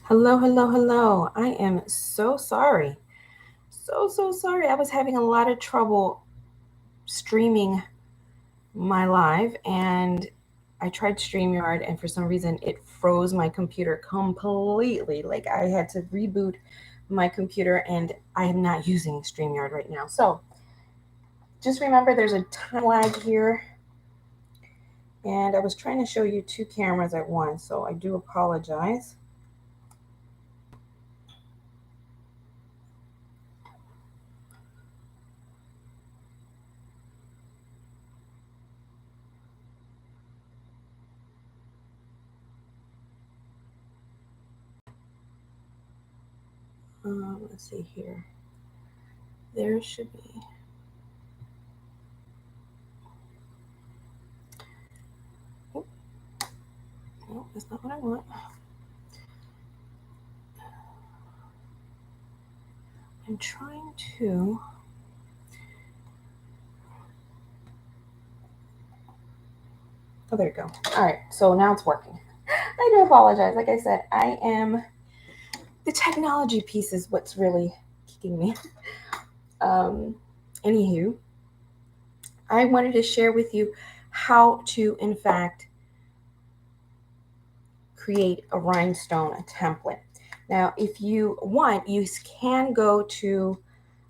Hello, hello, hello. I am so sorry. So sorry. I was having a lot of trouble streaming my live and I tried StreamYard and for some reason it froze my computer completely. Like I had to reboot my computer and I am not using StreamYard right now. So just remember there's a time lag here and I was trying to show you two cameras at once, so I do apologize. Let's see here. There should be. Oh, no, that's not what I want. I'm trying to. Oh, there you go. All right, so now it's working. I do apologize. Like I said, the technology piece is what's really kicking me. Um, Anywho, I wanted to share with you how to, in fact, create a rhinestone template. Now, if you want, you can go to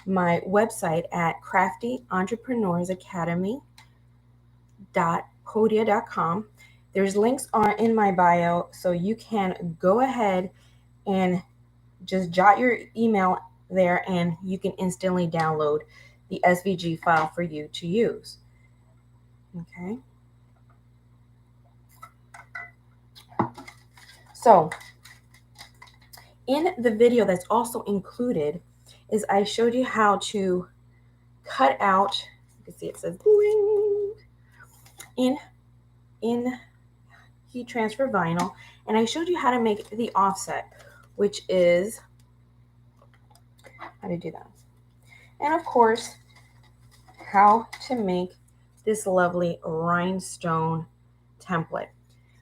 my website at craftyentrepreneuracademy.podia.com. There's links in my bio, so you can go ahead and just jot your email there and you can instantly download the SVG file for you to use. Okay. So in the video that's also included is I showed you how to cut out, you can see it says in heat transfer vinyl, and I showed you how to make the offset, which is how to do that. And of course, how to make this lovely rhinestone template.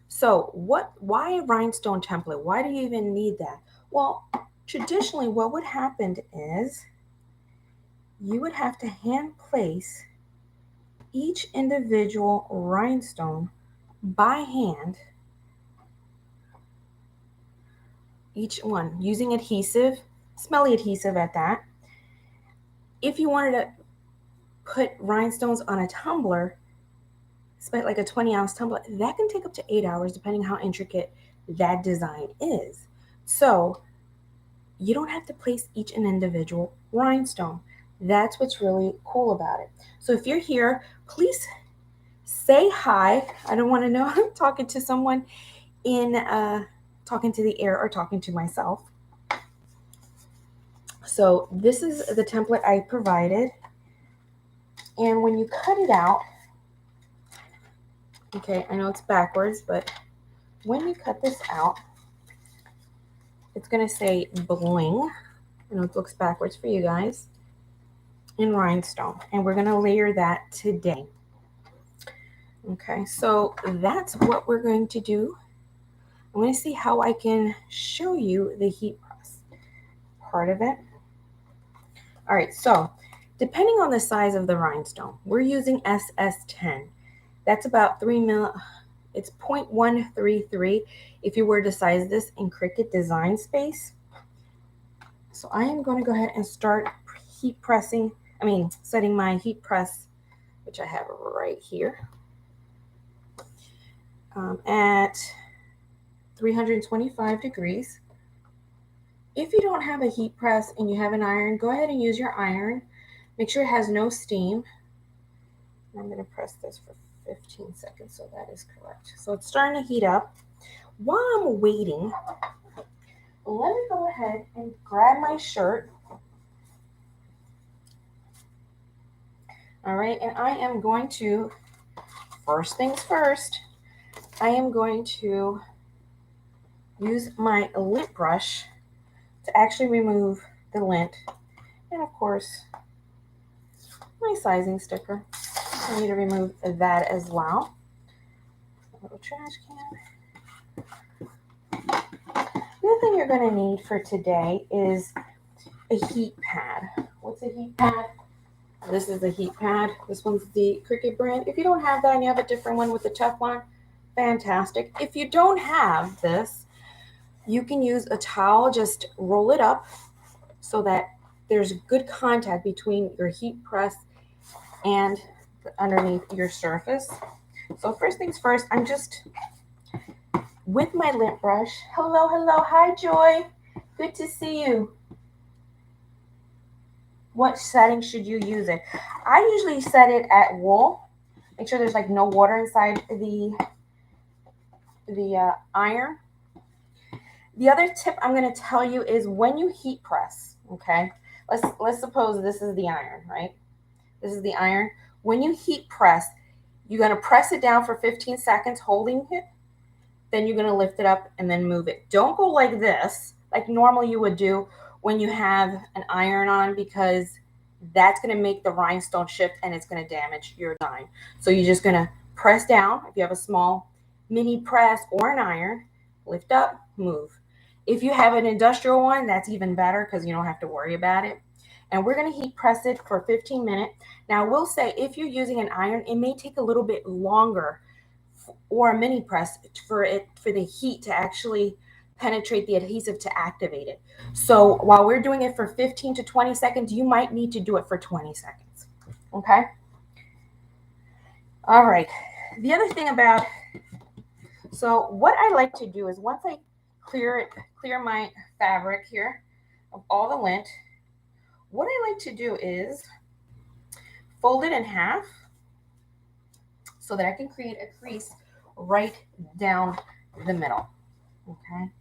So why a rhinestone template? Why do you even need that? Well, traditionally what would happen is you would have to hand place each individual rhinestone by hand, each one using adhesive, smelly adhesive at that. If you wanted to put rhinestones on a tumbler, like a 20-ounce tumbler, that can take up to 8 hours depending how intricate that design is. So you don't have to place each an individual rhinestone. That's what's really cool about it. So if you're here, please say hi. I don't want to know I'm talking to someone in talking to the air or talking to myself. So this is the template I provided. And when you cut it out, okay, I know it's backwards, but when you cut this out, it's going to say bling. I know it looks backwards for you guys, in rhinestone. And we're going to layer that today. Okay, so that's what we're going to do. I'm going to see how I can show you the heat press part of it. All right, so depending on the size of the rhinestone, we're using SS10. That's about 3 mil. It's 0.133 if you were to size this in Cricut Design Space. So I am going to go ahead and start setting my heat press, which I have right here, at 325 degrees. If you don't have a heat press and you have an iron, go ahead and use your iron. Make sure it has no steam. I'm going to press this for 15 seconds, so that is correct. So it's starting to heat up. While I'm waiting, let me go ahead and grab my shirt. All right, and I am going to, first things first, I am going to use my lint brush to actually remove the lint. And of course, my sizing sticker. I need to remove that as well. A little trash can. The other thing you're going to need for today is a heat pad. What's a heat pad? This is the heat pad. This one's the Cricut brand. If you don't have that and you have a different one with the Teflon, fantastic. If you don't have this, you can use a towel, just roll it up so that there's good contact between your heat press and underneath your surface. So first things first, I'm just with my lint brush. Hello, hello, hi Joy. Good to see you. What setting should you use it? I usually set it at wool. Make sure there's like no water inside the iron. The other tip I'm going to tell you is when you heat press, okay? Let's suppose this is the iron, right? This is the iron. When you heat press, you're going to press it down for 15 seconds holding it. Then you're going to lift it up and then move it. Don't go like this, like normally you would do when you have an iron on, because that's going to make the rhinestone shift and it's going to damage your design. So you're just going to press down. If you have a small mini press or an iron, lift up, move. If you have an industrial one, that's even better because you don't have to worry about it. And we're going to heat press it for 15 minutes. Now, I will say if you're using an iron, it may take a little bit longer, or a mini press, for the heat to actually penetrate the adhesive to activate it. So while we're doing it for 15 to 20 seconds, you might need to do it for 20 seconds. Okay? All right. The other thing about, so what I like to do is once I clear my fabric here of all the lint, what I like to do is fold it in half so that I can create a crease right down the middle. Okay.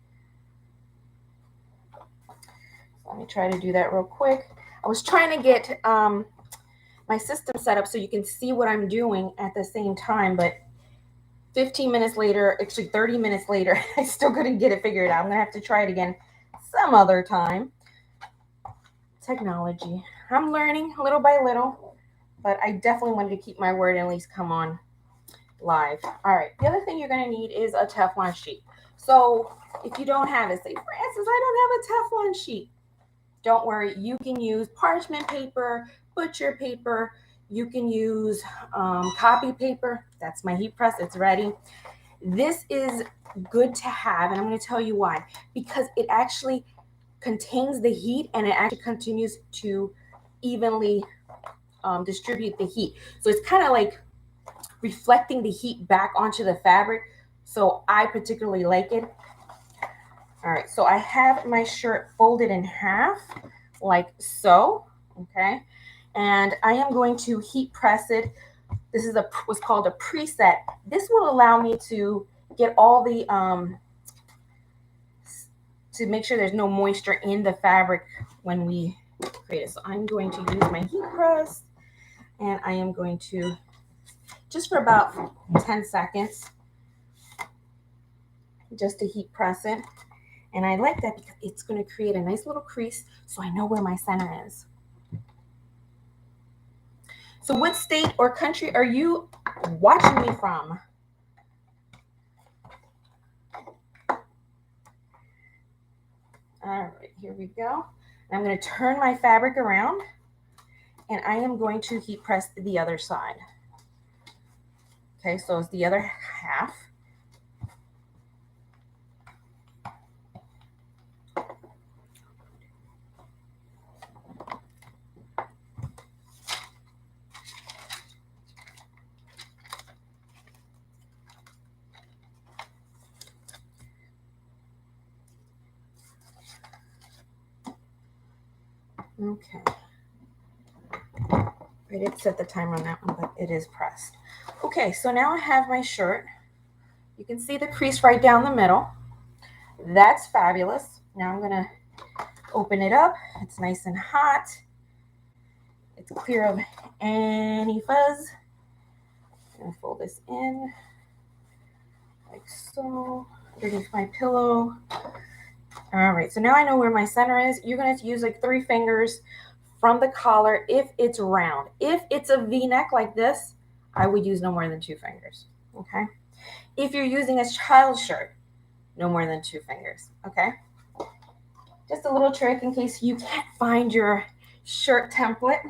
So let me try to do that real quick. I was trying to get my system set up so you can see what I'm doing at the same time, but 15 minutes later, actually 30 minutes later, I still couldn't get it figured out. I'm gonna have to try it again some other time. Technology. I'm learning little by little, but I definitely wanted to keep my word and at least come on live. All right, the other thing you're gonna need is a Teflon sheet. So if you don't have it, say, Francis, I don't have a Teflon sheet. Don't worry, you can use parchment paper, butcher paper, you can use copy paper. That's my heat press, it's ready. This is good to have, and I'm going to tell you why. Because it actually contains the heat and it actually continues to evenly distribute the heat. So it's kind of like reflecting the heat back onto the fabric. So I particularly like it. All right, so I have my shirt folded in half like so, okay? And I am going to heat press it. This is what's called a preset. This will allow me to get all the, to make sure there's no moisture in the fabric when we create it. So I'm going to use my heat press and I am going to, just for about 10 seconds, just to heat press it. And I like that because it's going to create a nice little crease so I know where my center is. So what state or country are you watching me from? All right, here we go. I'm going to turn my fabric around and I am going to heat press the other side. Okay, so it's the other half. Okay. I didn't set the timer on that one, but it is pressed. Okay, so now I have my shirt. You can see the crease right down the middle. That's fabulous. Now I'm gonna open it up. It's nice and hot. It's clear of any fuzz. I'm gonna fold this in like so, underneath my pillow. All right, so now I know where my center is. You're gonna have to use like 3 fingers from the collar if it's round. If it's a V-neck like this, I would use no more than 2 fingers, okay? If you're using a child shirt, no more than 2 fingers, okay? Just a little trick in case you can't find your shirt template.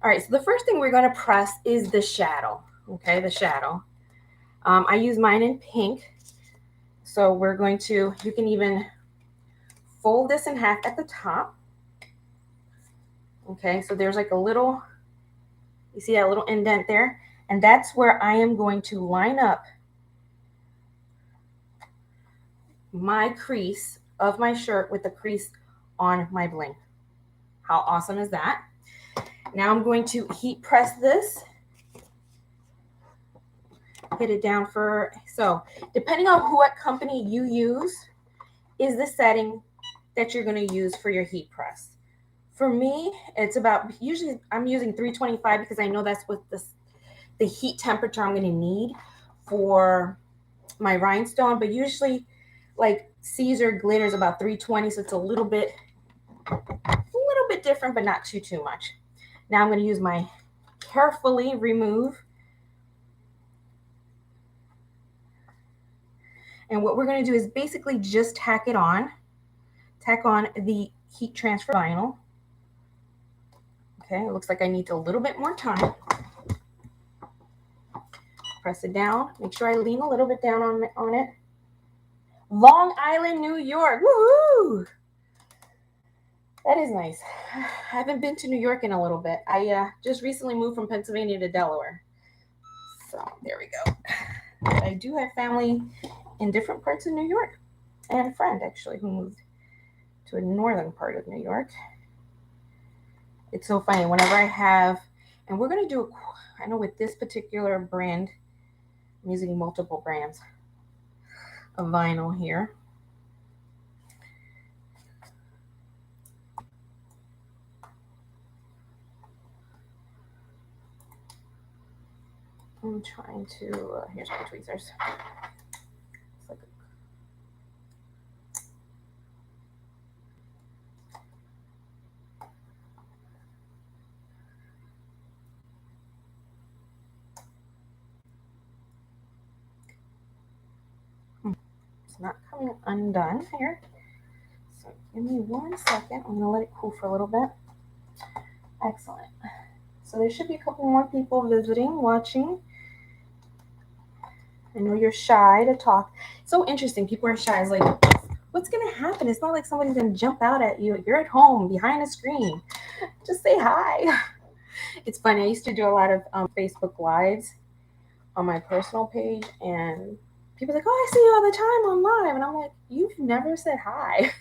All right, so the first thing we're going to press is the shadow. Okay, the shadow. I use mine in pink. So we're going to, you can even fold this in half at the top. Okay, so there's like a little, you see that little indent there? And that's where I am going to line up my crease of my shirt with the crease on my bling. How awesome is that? Now I'm going to heat press this. Hit it down for, so depending on what company you use is the setting that you're going to use for your heat press. For me, it's about, usually I'm using 325 because I know that's what the heat temperature I'm going to need for my rhinestone, but usually like Caesar glitter is about 320, so it's a little bit different, but not too much. Now I'm going to use my carefully remove. And what we're going to do is basically just tack on the heat transfer vinyl. Okay, it looks like I need a little bit more time. Press it down. Make sure I lean a little bit down on it. Long Island, New York. Woohoo! That is nice. I haven't been to New York in a little bit. I just recently moved from Pennsylvania to Delaware. So there we go. But I do have family in different parts of New York. And a friend actually who moved to a northern part of New York. It's so funny. Whenever I have, and we're going to do, I know with this particular brand, I'm using multiple brands of vinyl here. I'm trying to, here's my tweezers. It's like it's not coming undone here. So give me 1 second. I'm gonna let it cool for a little bit. Excellent. So there should be a couple more people visiting, watching. I know you're shy to talk. So interesting. People are shy. It's like, what's going to happen? It's not like somebody's going to jump out at you. You're at home behind a screen. Just say hi. It's funny. I used to do a lot of Facebook Lives on my personal page, and people are like, oh, I see you all the time on live. And I'm like, you've never said hi.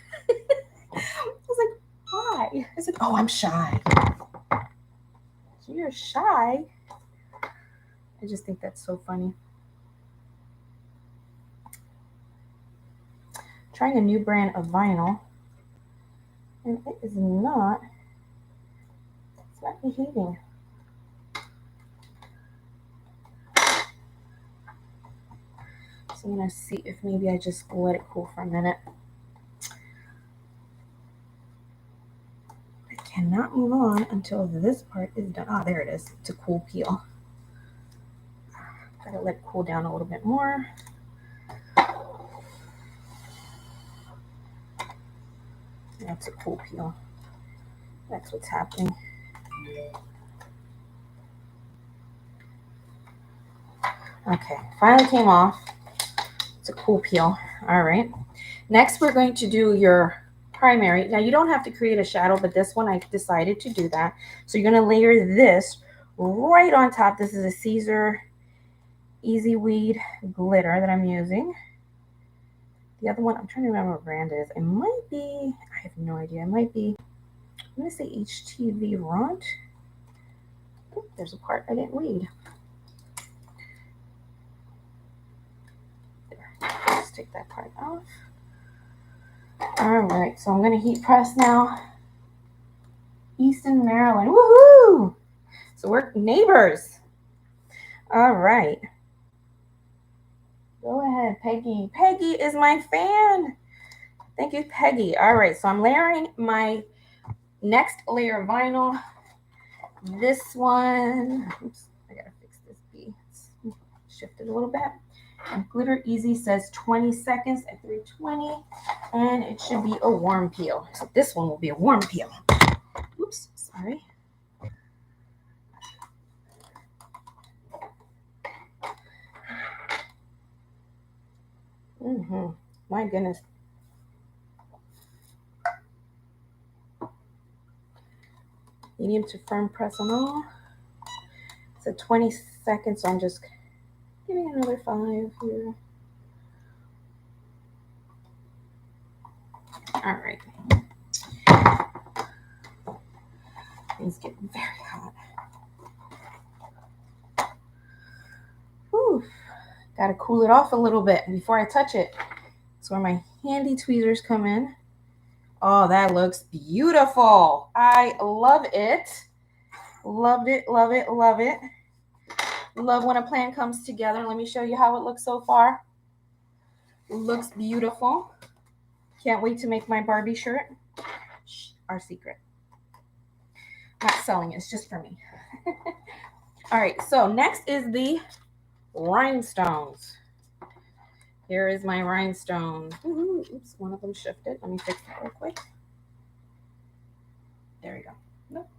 I was like, hi. I said, oh, I'm shy. You're shy? I just think that's so funny. Trying a new brand of vinyl, and it is not, it's not behaving. So I'm gonna see if maybe I just let it cool for a minute. I cannot move on until this part is done. Ah, there it is. It's a cool peel. Gotta let it cool down a little bit more. That's a cool peel. That's what's happening. Okay, finally came off. It's a cool peel. All right. Next, we're going to do your primary. Now, you don't have to create a shadow, but this one I decided to do that. So you're going to layer this right on top. This is a Caesar Easy Weed glitter that I'm using. The other one, I'm trying to remember what brand it is. It might be, I have no idea. It might be, I'm going to say HTV Ront. Oh, there's a part I didn't read. There, let's take that part off. All right, so I'm going to heat press now. Easton, Maryland. Woohoo! So we're neighbors. All right. Go ahead, Peggy. Peggy is my fan. Thank you, Peggy. All right, so I'm layering my next layer of vinyl. This one, oops, I gotta fix this B. It's shifted a little bit. And Glitter Easy says 20 seconds at 320, and it should be a warm peel. So this one will be a warm peel. Oops, sorry. My goodness. Medium to firm press on all. It's at 20 seconds, so I'm just giving another 5 here. All right. Things get very hot. Whew. Got to cool it off a little bit before I touch it. That's where my handy tweezers come in. Oh, that looks beautiful. I love it. Loved it, love it, love it. Love when a plan comes together. Let me show you how it looks so far. It looks beautiful. Can't wait to make my Barbie shirt. Shh, our secret. Not selling it, it's just for me. All right, so next is the rhinestones. Here is my rhinestone. Oops, one of them shifted. Let me fix that real quick. There we go. Nope.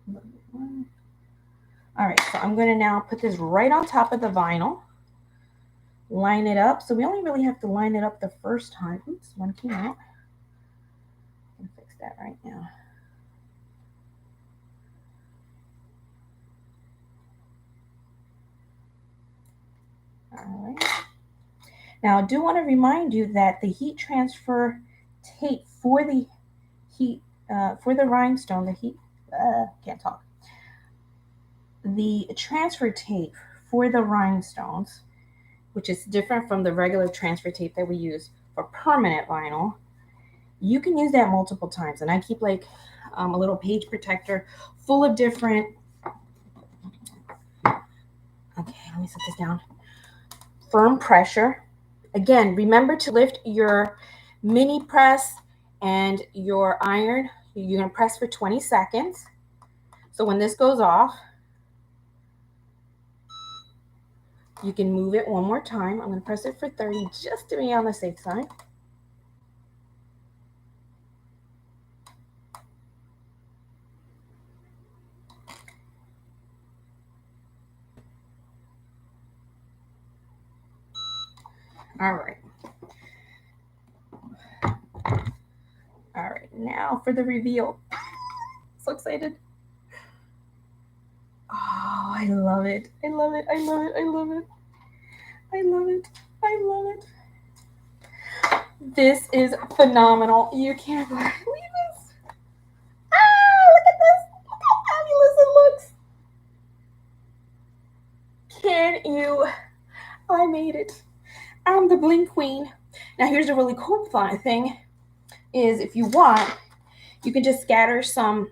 All right, so I'm going to now put this right on top of the vinyl. Line it up. So we only really have to line it up the first time. Oops, one came out. I'm going to fix that right now. All right. Now, I do want to remind you that the heat transfer tape for the rhinestone, the transfer tape for the rhinestones, which is different from the regular transfer tape that we use for permanent vinyl, you can use that multiple times. And I keep like a little page protector full of different, okay, let me set this down, firm pressure. Again, remember to lift your mini press and your iron. You're going to press for 20 seconds. So when this goes off, you can move it one more time. I'm going to press it for 30 just to be on the safe side. All right. All right, now for the reveal. So excited. Oh, I love it. I love it. I love it. I love it. I love it. I love it. This is phenomenal. You can't believe this. Ah, look at this. Look how fabulous it looks. Can you? I made it. I'm the bling queen. Now here's a really cool thing is if you want, you can just scatter some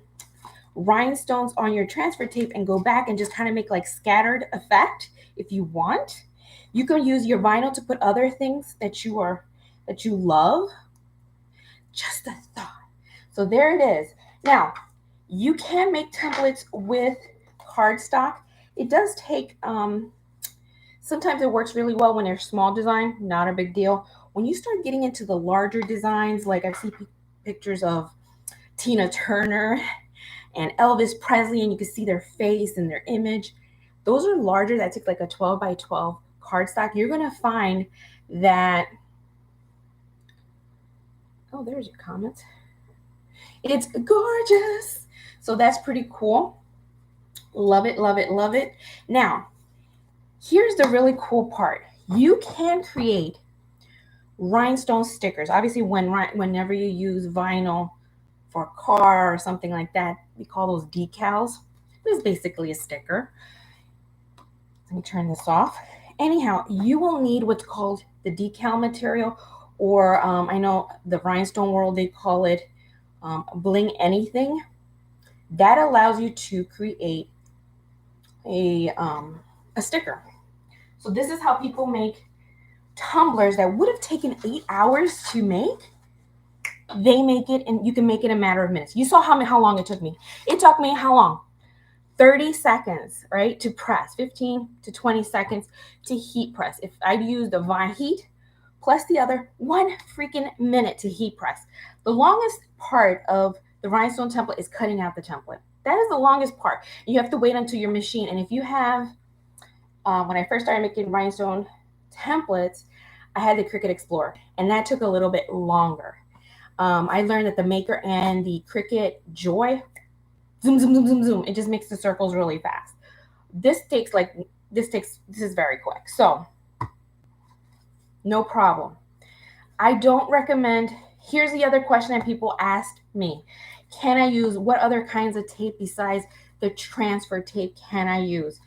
rhinestones on your transfer tape and go back and just kind of make like scattered effect if you want. You can use your vinyl to put other things that you love. Just a thought. So there it is. Now, you can make templates with cardstock. It does take, sometimes it works really well when they're small design, not a big deal. When you start getting into the larger designs, like I see pictures of Tina Turner and Elvis Presley, and you can see their face and their image. Those are larger. That takes like a 12 by 12 cardstock. You're going to find that, oh, there's your comment. It's gorgeous. So that's pretty cool. Love it, love it, love it. Now, here's the really cool part. You can create rhinestone stickers. Obviously, whenever you use vinyl for a car or something like that, we call those decals. This is basically a sticker. Let me turn this off. Anyhow, you will need what's called the decal material, or I know the rhinestone world, they call it bling anything. That allows you to create a sticker. So this is how people make tumblers that would have taken 8 hours to make. They make it, and you can make it in a matter of minutes. You saw how long it took me. It took me how long? 30 seconds, right, to press, 15 to 20 seconds to heat press. If I use the vinyl heat plus the other, 1 freaking minute to heat press. The longest part of the rhinestone template is cutting out the template. That is the longest part. You have to wait until your machine. And if you have, when I first started making rhinestone templates, I had the Cricut Explorer, and that took a little bit longer. I learned that the Maker and the Cricut Joy, zoom, zoom, zoom, zoom, zoom. It just makes the circles really fast. This is very quick. So no problem. I don't recommend, here's the other question that people asked me. Can I use, what other kinds of tape besides the transfer tape can I use?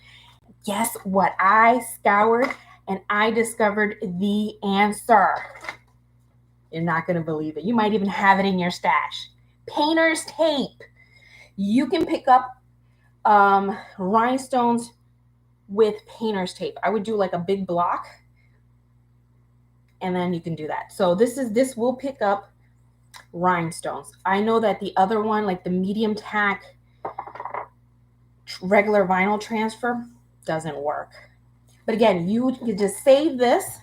Guess what? I scoured and I discovered the answer. You're not going to believe it. You might even have it in your stash. Painter's tape. You can pick up rhinestones with painter's tape. I would do like a big block, and then you can do that. So this will pick up rhinestones. I know that the other one, like the medium tack regular vinyl transfer, doesn't work. But again, you can just save this,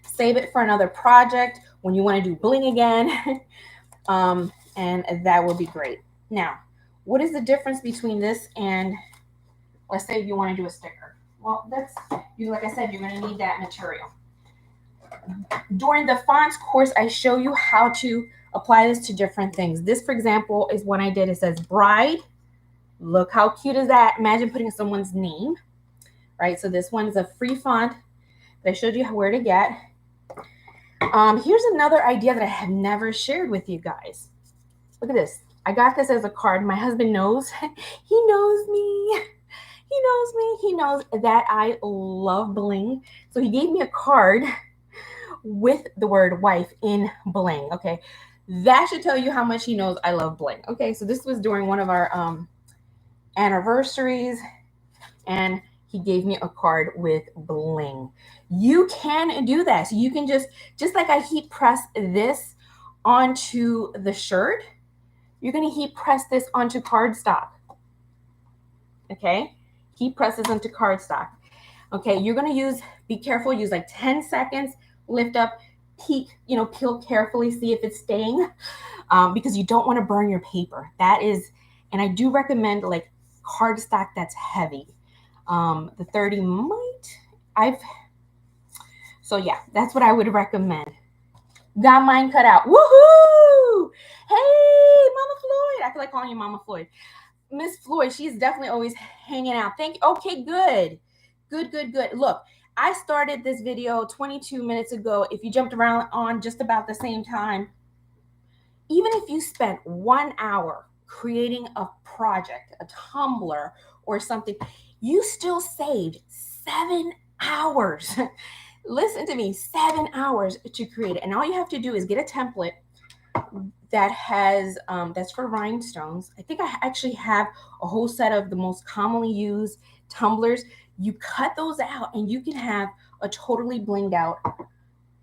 save it for another project when you want to do bling again, and that will be great. Now, what is the difference between this and, let's say you want to do a sticker? Well, that's, like I said, you're going to need that material. During the fonts course, I show you how to apply this to different things. This, for example, is what I did. It says bride. Look how cute is that? Imagine putting someone's name, right? So this one's a free font that I showed you where to get. Here's another idea that I have never shared with you guys. Look at this. I got this as a card. My husband knows. He knows me. He knows me. He knows that I love bling. So he gave me a card with the word wife in bling. Okay. That should tell you how much he knows I love bling. Okay. So this was during one of our anniversaries, and he gave me a card with bling. You can do that. So you can just like I heat press this onto the shirt, you're going to heat press this onto cardstock. Okay. Heat presses onto cardstock. Okay. You're going to use, be careful, use like 10 seconds, lift up, peek, peel carefully, see if it's staying, because you don't want to burn your paper. That is, and I do recommend like cardstock that's heavy. The 30 might, so yeah, that's what I would recommend. Got mine cut out. Woohoo! Hey, Mama Floyd. I feel like calling you Mama Floyd. Miss Floyd, she's definitely always hanging out. Thank you. Okay, good. Good. Look, I started this video 22 minutes ago. If you jumped around on just about the same time, even if you spent 1 hour creating a project, a tumbler or something, you still saved 7 hours. Listen to me, 7 hours to create it. And all you have to do is get a template that has, that's for rhinestones. I think I actually have a whole set of the most commonly used tumblers. You cut those out and you can have a totally blinged out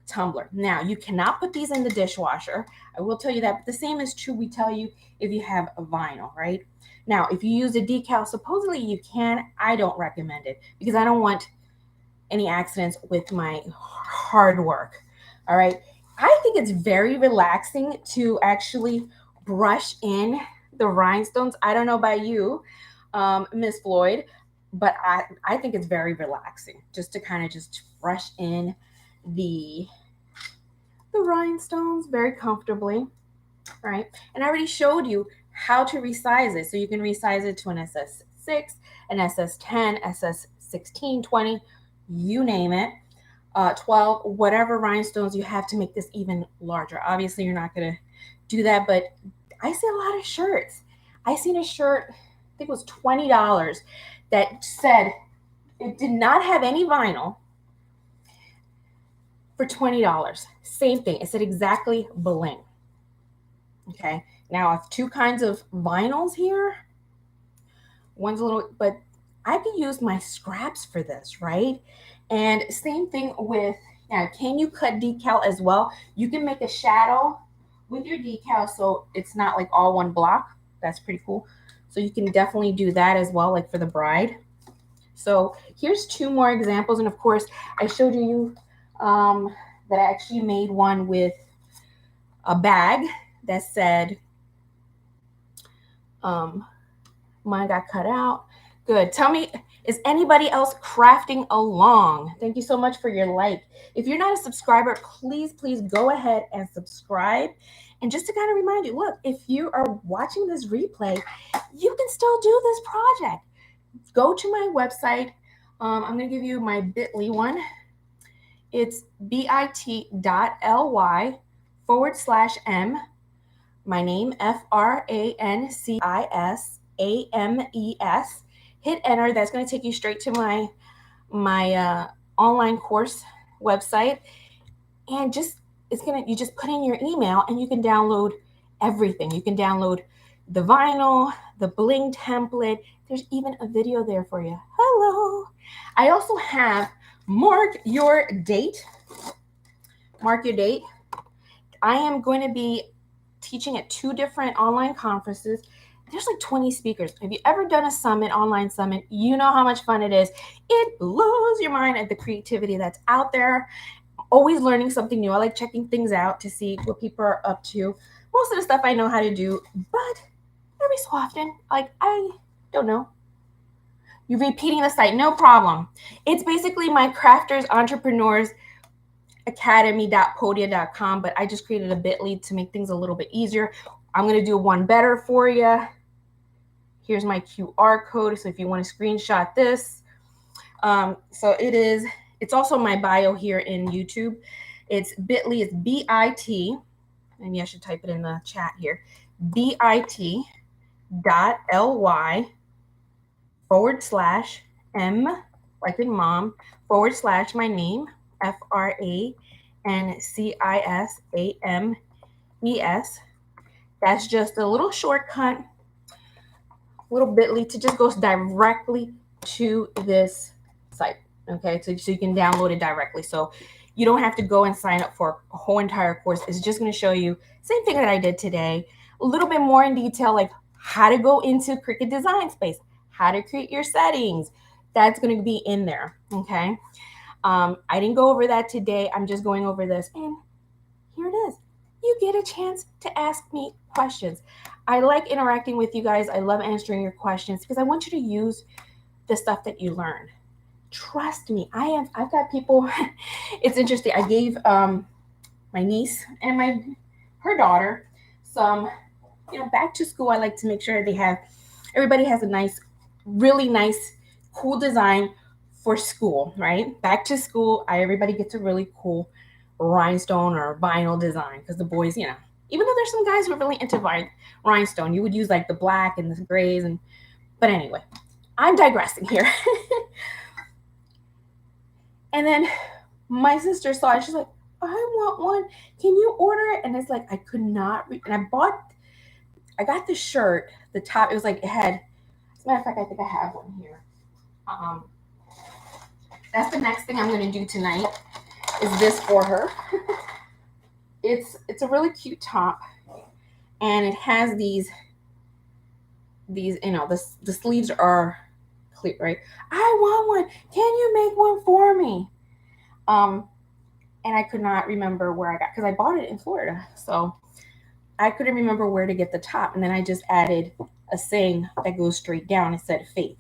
tumbler. Now, you cannot put these in the dishwasher. I will tell you that, but the same is true, we tell you, if you have a vinyl, right? Now, if you use a decal, supposedly you can. I don't recommend it because I don't want any accidents with my hard work. All right. I think it's very relaxing to actually brush in the rhinestones. I don't know about you, Miss Floyd, but I think it's very relaxing just to kind of just brush in the rhinestones very comfortably. Right. And I already showed you how to resize it. So you can resize it to an SS6, an SS10, SS16, 20, you name it, 12, whatever rhinestones you have to make this even larger. Obviously, you're not going to do that, but I see a lot of shirts. I seen a shirt, I think it was $20, that said it did not have any vinyl for $20. Same thing. It said exactly bling. Okay. Now, I have two kinds of vinyls here. One's a little, but I could use my scraps for this, right? And same thing with, now, can you cut decal as well? You can make a shadow with your decal so it's not like all one block. That's pretty cool. So you can definitely do that as well, like for the bride. So here's 2 more examples. And of course, I showed you that I actually made one with a bag that said, mine got cut out. Good. Tell me, is anybody else crafting along? Thank you so much for your like. If you're not a subscriber, please go ahead and subscribe. And just to kind of remind you, look, if you are watching this replay, you can still do this project. Go to my website. I'm going to give you my bit.ly one. It's bit.ly/m, my name, FRANCISAMES. Hit enter. That's going to take you straight to my online course website. And you just put in your email and you can download everything. You can download the vinyl, the bling template. There's even a video there for you. Hello. I also have mark your date. Mark your date. I am going to be teaching at 2 different online conferences. There's like 20 speakers. Have you ever done a summit, online summit? You know how much fun it is. It blows your mind at the creativity that's out there. Always learning something new. I like checking things out to see what people are up to. Most of the stuff I know how to do, but every so often, like, I don't know. You're repeating the site, no problem. It's basically my Crafters Entrepreneurs Academy.podia.com, but I just created a bit.ly to make things a little bit easier. I'm going to do one better for you. Here's my QR code. So if you want to screenshot this, so it's also my bio here in YouTube. It's bit.ly, it's bit, maybe I should type it in the chat here, bit.ly/m, like in mom, / my name, FRANCISAMES. That's just a little shortcut, little bit.ly to just go directly to this site. Okay, so you can download it directly. So you don't have to go and sign up for a whole entire course. It's just going to show you same thing that I did today, a little bit more in detail, like how to go into Cricut Design Space, how to create your settings. That's going to be in there. Okay. I didn't go over that today. I'm just going over this, and here it is. You get a chance to ask me questions. I like interacting with you guys. I love answering your questions because I want you to use the stuff that you learned. Trust me, I've got people. It's interesting. I gave my niece and her daughter some, back to school. I like to make sure everybody has a nice, really nice, cool design for school, right? Back to school, everybody gets a really cool rhinestone or vinyl design because the boys, even though there's some guys who are really into rhinestone, you would use like the black and the grays, but anyway, I'm digressing here. And then my sister saw it. She's like, I want one. Can you order it? And it's like, I could not and I got the shirt, the top, it was like, it had, as a matter of fact, I think I have one here. That's the next thing I'm going to do tonight, is this for her. It's a really cute top, and it has these, the sleeves are clear, right? I want one. Can you make one for me? And I could not remember where because I bought it in Florida, so I couldn't remember where to get the top. And then I just added a saying that goes straight down. It said faith.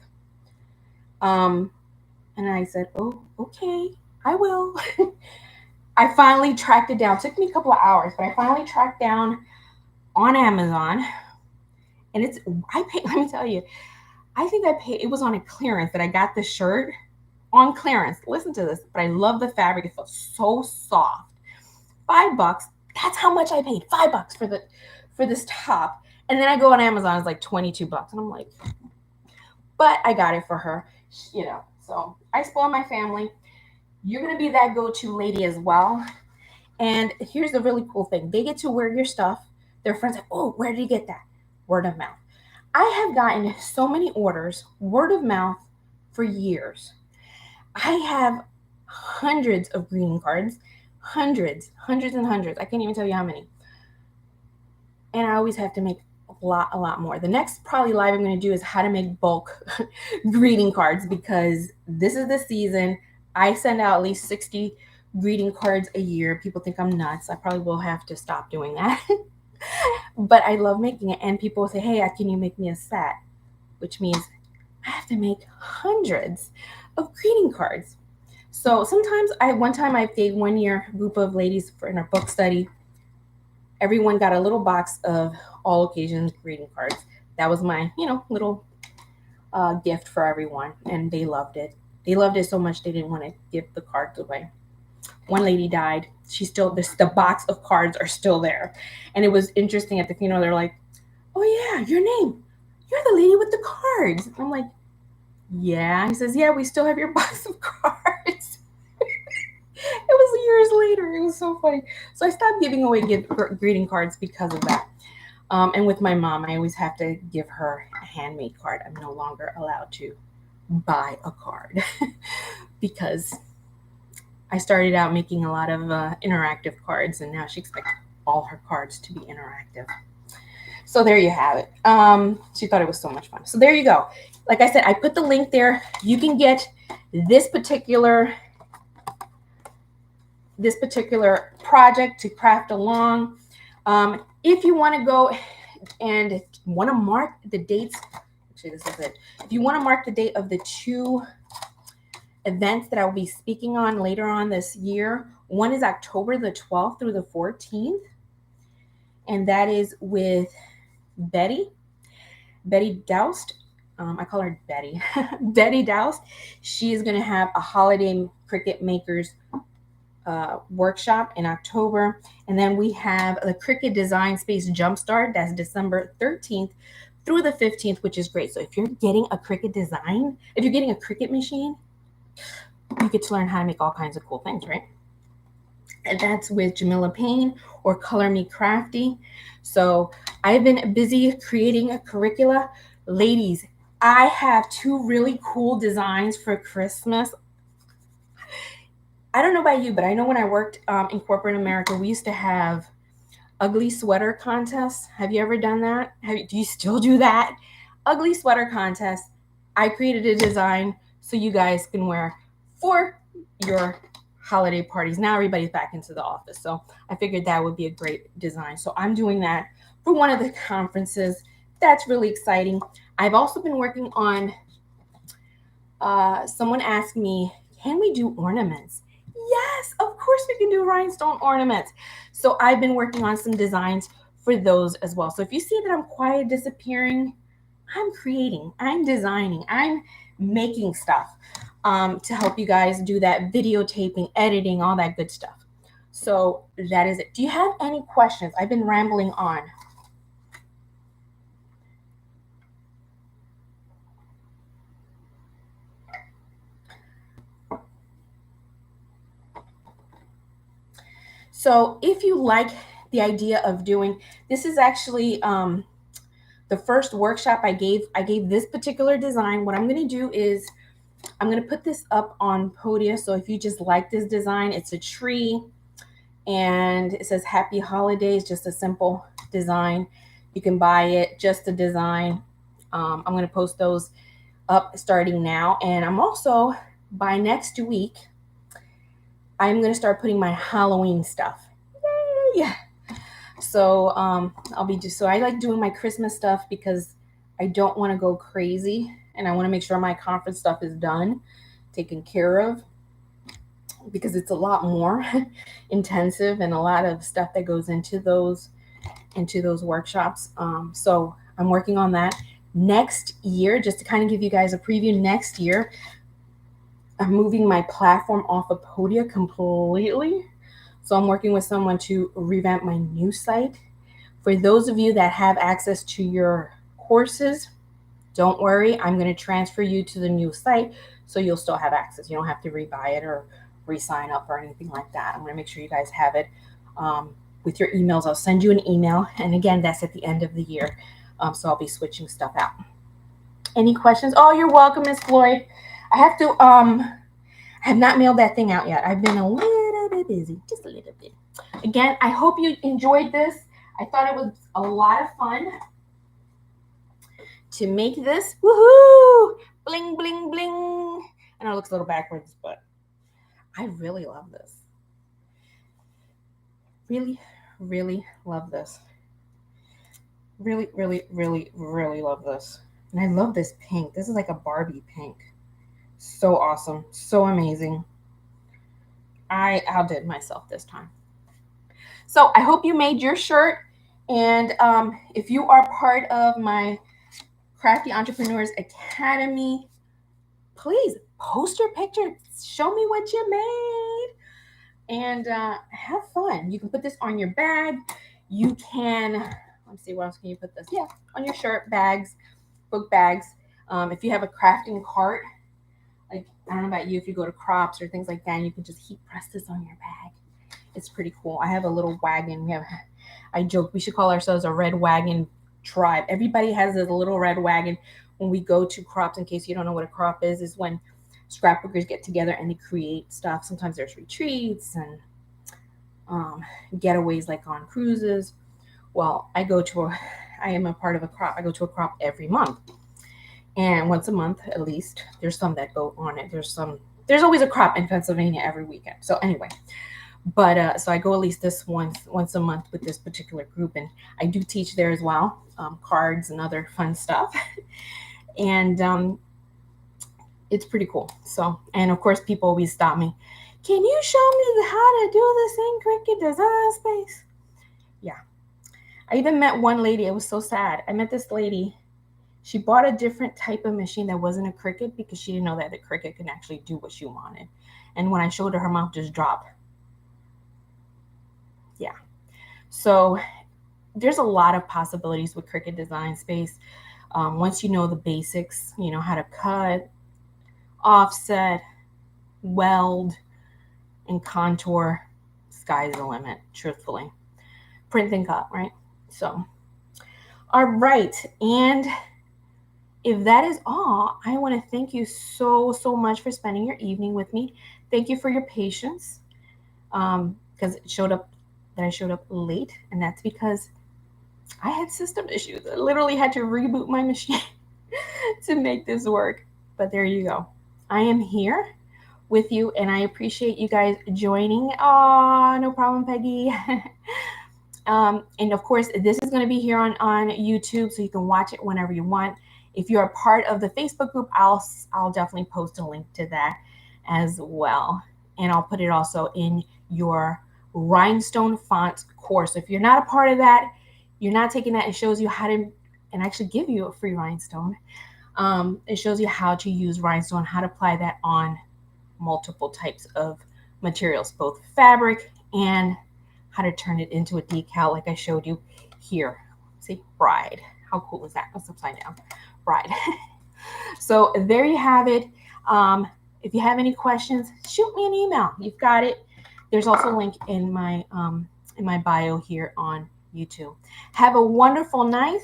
And I said, oh, okay, I will. I finally tracked it down. It took me a couple of hours, but I finally tracked down on Amazon. And let me tell you, I think it was on a clearance that I got the shirt on clearance. Listen to this, but I love the fabric. It feels so soft. $5. That's how much I paid. $5 for this top. And then I go on Amazon, it's like $22. And I'm like, but I got it for her, So I spoil my family. You're going to be that go-to lady as well. And here's the really cool thing. They get to wear your stuff. Their friends are like, oh, where did you get that? Word of mouth. I have gotten so many orders, word of mouth, for years. I have hundreds of greeting cards, hundreds and hundreds. I can't even tell you how many. And I always have to make lot more. The next probably live I'm going to do is how to make bulk greeting cards, because this is the season. I send out at least 60 greeting cards a year. People think I'm nuts. I probably will have to stop doing that. But I love making it. And people will say, hey, can you make me a set? Which means I have to make hundreds of greeting cards. So sometimes one time I gave 1 year group of ladies in our book study. Everyone got a little box of all occasions greeting cards. That was my, little gift for everyone, and they loved it. They loved it so much they didn't want to give the cards away. One lady died. The box of cards are still there, and it was interesting at the funeral. They're like, "Oh yeah, your name. You're the lady with the cards." I'm like, "Yeah." He says, "Yeah, we still have your box of cards." It was years later. It was so funny. So I stopped giving away greeting cards because of that. And with my mom, I always have to give her a handmade card. I'm no longer allowed to buy a card because I started out making a lot of interactive cards, and now she expects all her cards to be interactive. So there you have it. She thought it was so much fun. So there you go. Like I said, I put the link there. You can get this particular project to craft along. If you want to go and want to mark the dates, actually this is it. If you want to mark the date of the 2 events that I will be speaking on later on this year, one is October the 12th through the 14th, and that is with Betty Doust. I call her Betty. Betty Doust. She is going to have a holiday Cricut makers workshop in October. And then we have the Cricut Design Space Jumpstart. That's December 13th through the 15th, which is great. So if you're getting a Cricut design, if you're getting a Cricut machine, you get to learn how to make all kinds of cool things, right? And that's with Jamila Payne or Color Me Crafty. So I've been busy creating a curricula. Ladies, I have 2 really cool designs for Christmas. I don't know about you, but I know when I worked in corporate America, we used to have ugly sweater contests. Have you ever done that? Do you still do that? Ugly sweater contest. I created a design so you guys can wear for your holiday parties. Now everybody's back into the office, so I figured that would be a great design. So I'm doing that for one of the conferences. That's really exciting. I've also been working on, someone asked me, can we do ornaments? Yes, of course we can do rhinestone ornaments. So I've been working on some designs for those as well. So if you see that I'm quiet, disappearing, I'm creating, I'm designing, I'm making stuff to help you guys do that videotaping, editing, all that good stuff. So that is it. Do you have any questions? I've been rambling on. So if you like the idea of doing, this is actually the first workshop I gave this particular design. What I'm going to do is I'm going to put this up on Podia. So if you just like this design, it's a tree and it says Happy Holidays, just a simple design. You can buy it, just a design. I'm going to post those up starting now. And I'm also, by next week, I'm going to start putting my Halloween stuff. Yay! So I like doing my Christmas stuff because I don't want to go crazy and I want to make sure my conference stuff is done, taken care of, because it's a lot more intensive and a lot of stuff that goes into those workshops. So I'm working on that. Next year, just to kind of give you guys a preview, next year, I'm moving my platform off of Podia completely. So I'm working with someone to revamp my new site. For those of you that have access to your courses, don't worry, I'm going to transfer you to the new site so you'll still have access. You don't have to rebuy it or re-sign up or anything like that. I'm going to make sure you guys have it with your emails. I'll send you an email. And again, that's at the end of the year. So I'll be switching stuff out. Any questions? Oh, you're welcome, Miss Floyd. I have to, I have not mailed that thing out yet. I've been a little bit busy, just a little bit. Again, I hope you enjoyed this. I thought it was a lot of fun. to make this. Woohoo! Bling, bling, bling. I know it looks a little backwards, but I really love this. Really, really love this. Really, really, really, really love this. And I love this pink. This is like a Barbie pink. So awesome. So amazing. I outdid myself this time. So I hope you made your shirt. And if you are part of my Crafty Entrepreneurs Academy, please post your picture. Show me what you made. And have fun. You can put this on your bag. You can, let's see, what else can you put this? Yeah, on your shirt, bags, book bags. If you have a crafting cart, like, I don't know about you, if you go to crops or things like that, you can just heat press this on your bag. It's pretty cool. I have a little wagon. I joke we should call ourselves a red wagon tribe. Everybody has a little red wagon when we go to crops. In case you don't know what a crop is when scrapbookers get together and they create stuff. Sometimes there's retreats and getaways like on cruises. Well, I am a part of a crop. I go to a crop every month. And once a month, at least, there's some that go on it. There's always a crop in Pennsylvania every weekend. So anyway, but so I go at least this once a month with this particular group, and I do teach there as well, cards and other fun stuff. And it's pretty cool. So, and of course, people always stop me. Can you show me how to do this in Cricut Design Space? Yeah. I even met one lady. It was so sad. I met this lady. She bought a different type of machine that wasn't a Cricut because she didn't know that the Cricut could actually do what she wanted. And when I showed her, her mouth just dropped. Yeah. So there's a lot of possibilities with Cricut Design Space. Once you know the basics, you know how to cut, offset, weld, and contour, sky's the limit, truthfully. Print and cut, right? So, all right. And if that is all, I want to thank you so much for spending your evening with me. Thank you for your patience, because I showed up late, and that's because I had system issues. I literally had to reboot my machine to make this work. But there you go. I am here with you, and I appreciate you guys joining. No problem, Peggy. And of course, this is going to be here on YouTube, so you can watch it whenever you want. If you're a part of the Facebook group, I'll definitely post a link to that as well. And I'll put it also in your Rhinestone fonts course. If you're not a part of that, you're not taking that, it shows you how to, and actually give you a free Rhinestone. It shows you how to use Rhinestone, how to apply that on multiple types of materials, both fabric and how to turn it into a decal like I showed you here. See, bride. How cool is that? That's upside down. Bride. So there you have it. If you have any questions, shoot me an email. You've got it. There's also a link in my bio here on YouTube. Have a wonderful night,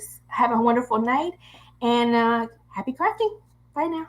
and happy crafting. Bye now.